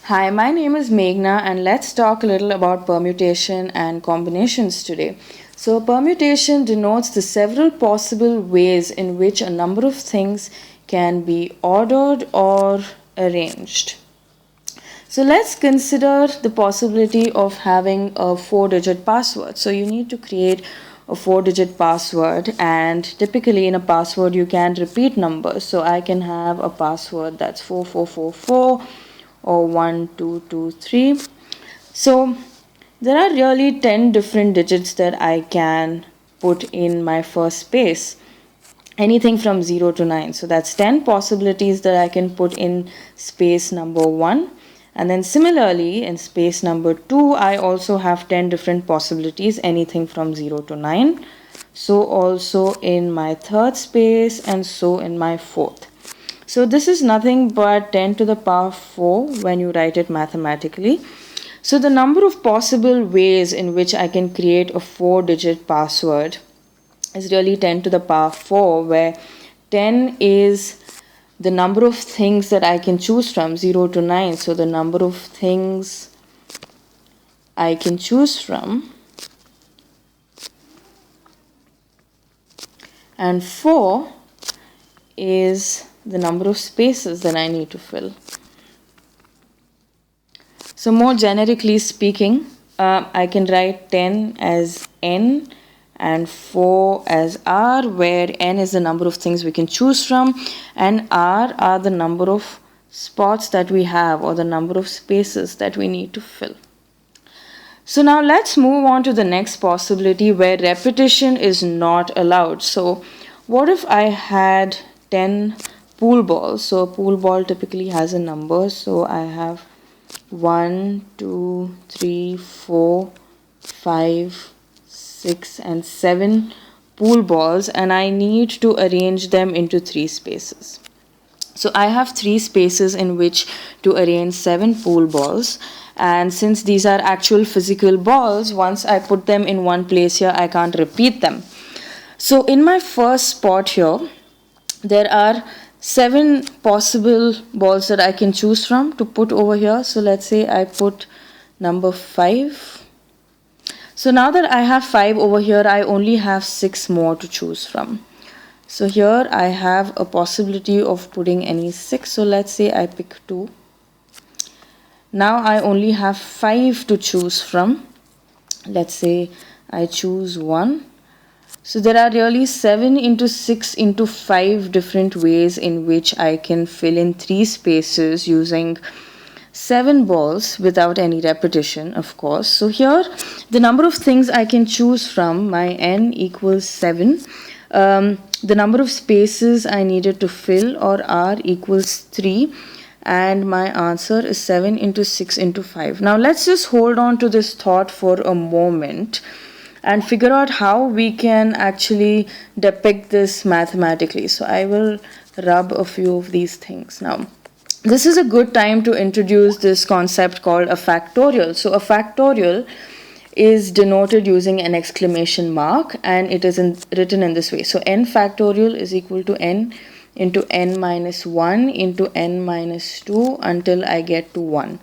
Hi, my name is Meghna, and let's talk a little about permutation and combinations today. So, permutation denotes the several possible ways in which a number of things can be ordered or arranged. So, let's consider the possibility of having a 4-digit password. So, you need to create a 4-digit password, and typically in a password, you can repeat numbers. So, I can have a password that's 4444 or 1223. So there are really 10 different digits that I can put in my first space, anything from 0 to 9. So that's 10 possibilities that I can put in space number 1. And then similarly in space number 2 I also have 10 different possibilities, anything from 0 to 9. So also in my third space, and so in my fourth. So this is nothing but 10 to the power 4 when you write it mathematically. So the number of possible ways in which I can create a 4-digit password is really 10 to the power 4, where 10 is the number of things that I can choose from, 0 to 9. So the number of things I can choose from, and 4 is the number of spaces that I need to fill. So more generically speaking, I can write 10 as n and 4 as r, where n is the number of things we can choose from and r are the number of spots that we have, or the number of spaces that we need to fill. So now let's move on to the next possibility, where repetition is not allowed. So what if I had 10 pool balls? So a pool ball typically has a number. So I have 1, 2, 3, 4, 5, 6, and 7 pool balls, and I need to arrange them into 3 spaces. So I have 3 spaces in which to arrange 7 pool balls, and since these are actual physical balls, once I put them in one place here, I can't repeat them. So in my first spot here, there are 7 possible balls that I can choose from to put over here. So let's say I put number 5. So now that I have 5 over here, I only have 6 more to choose from. So here I have a possibility of putting any 6. So let's say I pick 2. Now I only have 5 to choose from. Let's say I choose 1. So there are really 7 into 6 into 5 different ways in which I can fill in 3 spaces using 7 balls without any repetition, of course. So here the number of things I can choose from, my n equals 7. The number of spaces I needed to fill, or r, equals 3. And my answer is 7 into 6 into 5. Now let's just hold on to this thought for a moment and figure out how we can actually depict this mathematically. So I will rub a few of these things. Now, this is a good time to introduce this concept called a factorial. So a factorial is denoted using an exclamation mark, and it is written in this way. So n factorial is equal to n into n minus 1 into n minus 2 until I get to 1.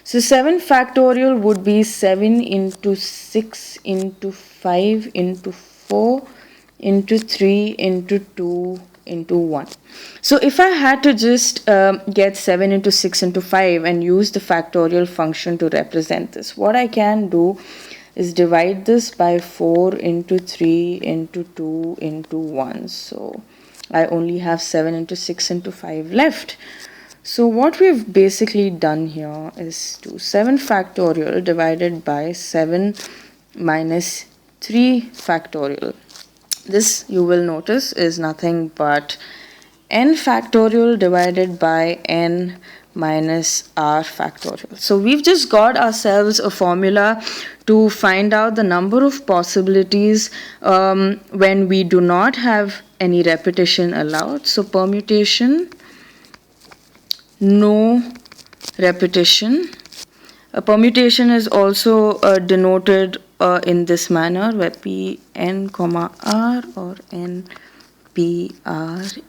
So 7 factorial would be 7 into 6 into 5 into 4 into 3 into 2 into 1. So if I had to just get 7 into 6 into 5 and use the factorial function to represent this, what I can do is divide this by 4 into 3 into 2 into 1. So I only have 7 into 6 into 5 left. So what we've basically done here is to 7 factorial divided by 7 minus 3 factorial. This, you will notice, is nothing but n factorial divided by n minus r factorial. So we've just got ourselves a formula to find out the number of possibilities when we do not have any repetition allowed. So permutation, no repetition. A permutation is also denoted in this manner, where Pn comma r or npr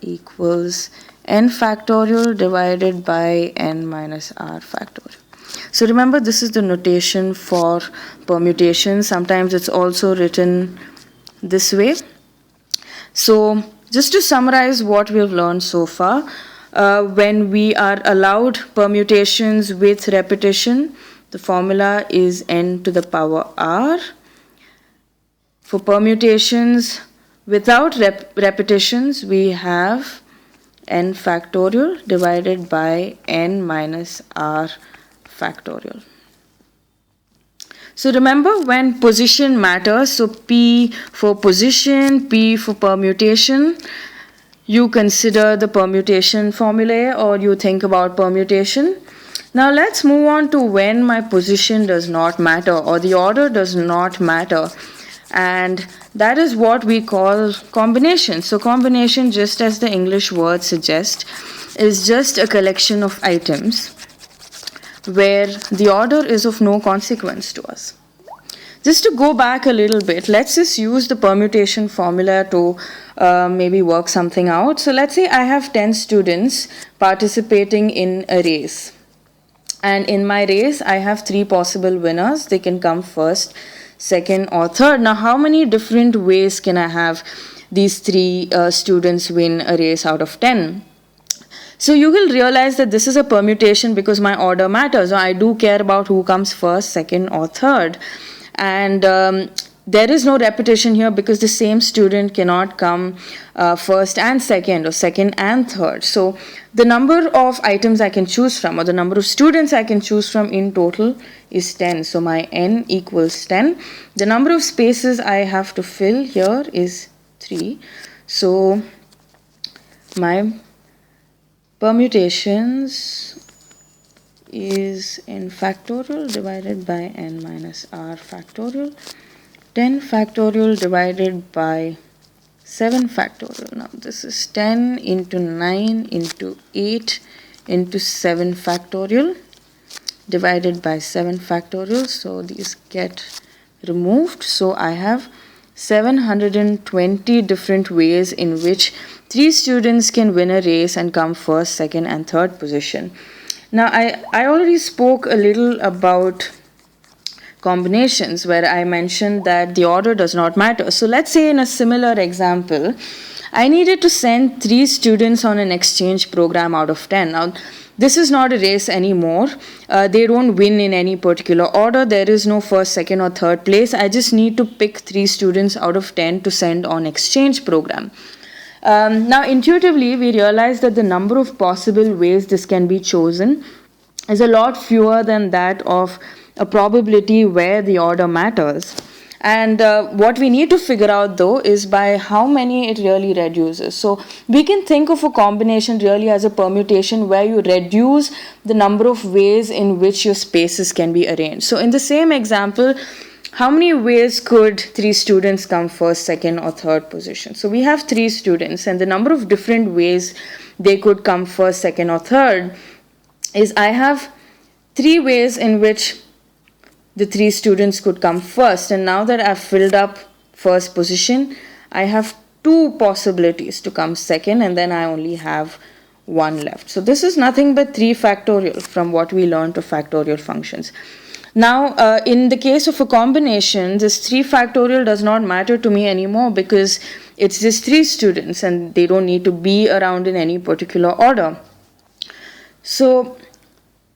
equals n factorial divided by n minus r factorial. So remember, this is the notation for permutation. Sometimes it's also written this way. So just to summarize what we've learned so far, when we are allowed permutations with repetition, the formula is n to the power r. For permutations without repetitions, we have n factorial divided by n minus r factorial. So remember, when position matters, so P for position, P for permutation, you consider the permutation formulae or you think about permutation. Now let's move on to when my position does not matter or the order does not matter. And that is what we call combination. So combination, just as the English word suggests, is just a collection of items where the order is of no consequence to us. Just to go back a little bit, let's just use the permutation formula to maybe work something out. So let's say I have 10 students participating in a race. And in my race, I have 3 possible winners. They can come first, second, or third. Now, how many different ways can I have these 3 students win a race out of 10? So you will realize that this is a permutation because my order matters. I do care about who comes first, second, or third. And there is no repetition here because the same student cannot come first and second or second and third. So the number of items I can choose from or the number of students I can choose from in total is 10. So my n equals 10. The number of spaces I have to fill here is 3. So my permutations is n factorial divided by n minus r factorial. 10 factorial divided by 7 factorial. Now this is 10 into 9 into 8 into 7 factorial divided by 7 factorial. So these get removed. So I have 720 different ways in which 3 students can win a race and come first, second, and third position. Now, I already spoke a little about combinations where I mentioned that the order does not matter. So let's say in a similar example, I needed to send 3 students on an exchange program out of 10. Now, this is not a race anymore. They don't win in any particular order. There is no first, second, or third place. I just need to pick 3 students out of 10 to send on exchange program. Now, intuitively, we realize that the number of possible ways this can be chosen is a lot fewer than that of a probability where the order matters. And what we need to figure out, though, is by how many it really reduces. So we can think of a combination really as a permutation where you reduce the number of ways in which your spaces can be arranged. So in the same example, how many ways could 3 students come first, second, or third position? So we have 3 students, and the number of different ways they could come first, second, or third is I have 3 ways in which the 3 students could come first. And now that I've filled up first position, I have 2 possibilities to come second, and then I only have 1 left. So this is nothing but 3 factorial from what we learned of factorial functions. Now, in the case of a combination, this 3 factorial does not matter to me anymore because it's just 3 students and they don't need to be around in any particular order. So,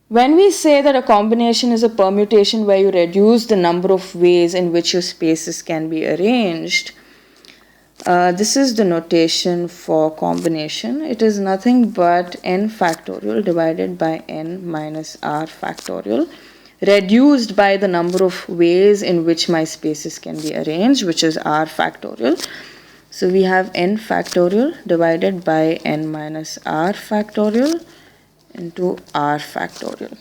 when we say that a combination is a permutation where you reduce the number of ways in which your spaces can be arranged, this is the notation for combination. It is nothing but n factorial divided by n minus r factorial, reduced by the number of ways in which my spaces can be arranged, which is r factorial. So we have n factorial divided by n minus r factorial into r factorial.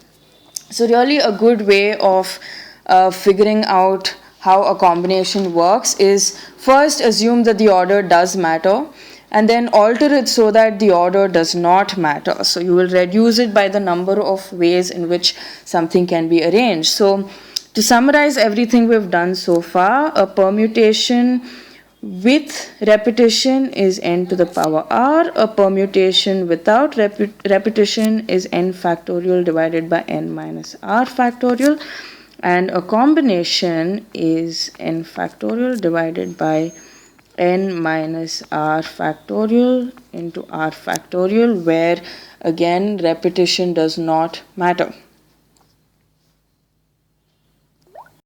So really a good way of figuring out how a combination works is first assume that the order does matter, and then alter it so that the order does not matter. So you will reduce it by the number of ways in which something can be arranged. So to summarize everything we've done so far, a permutation with repetition is n to the power r. A permutation without repetition is n factorial divided by n minus r factorial. And a combination is n factorial divided by n minus r factorial into r factorial, where again repetition does not matter.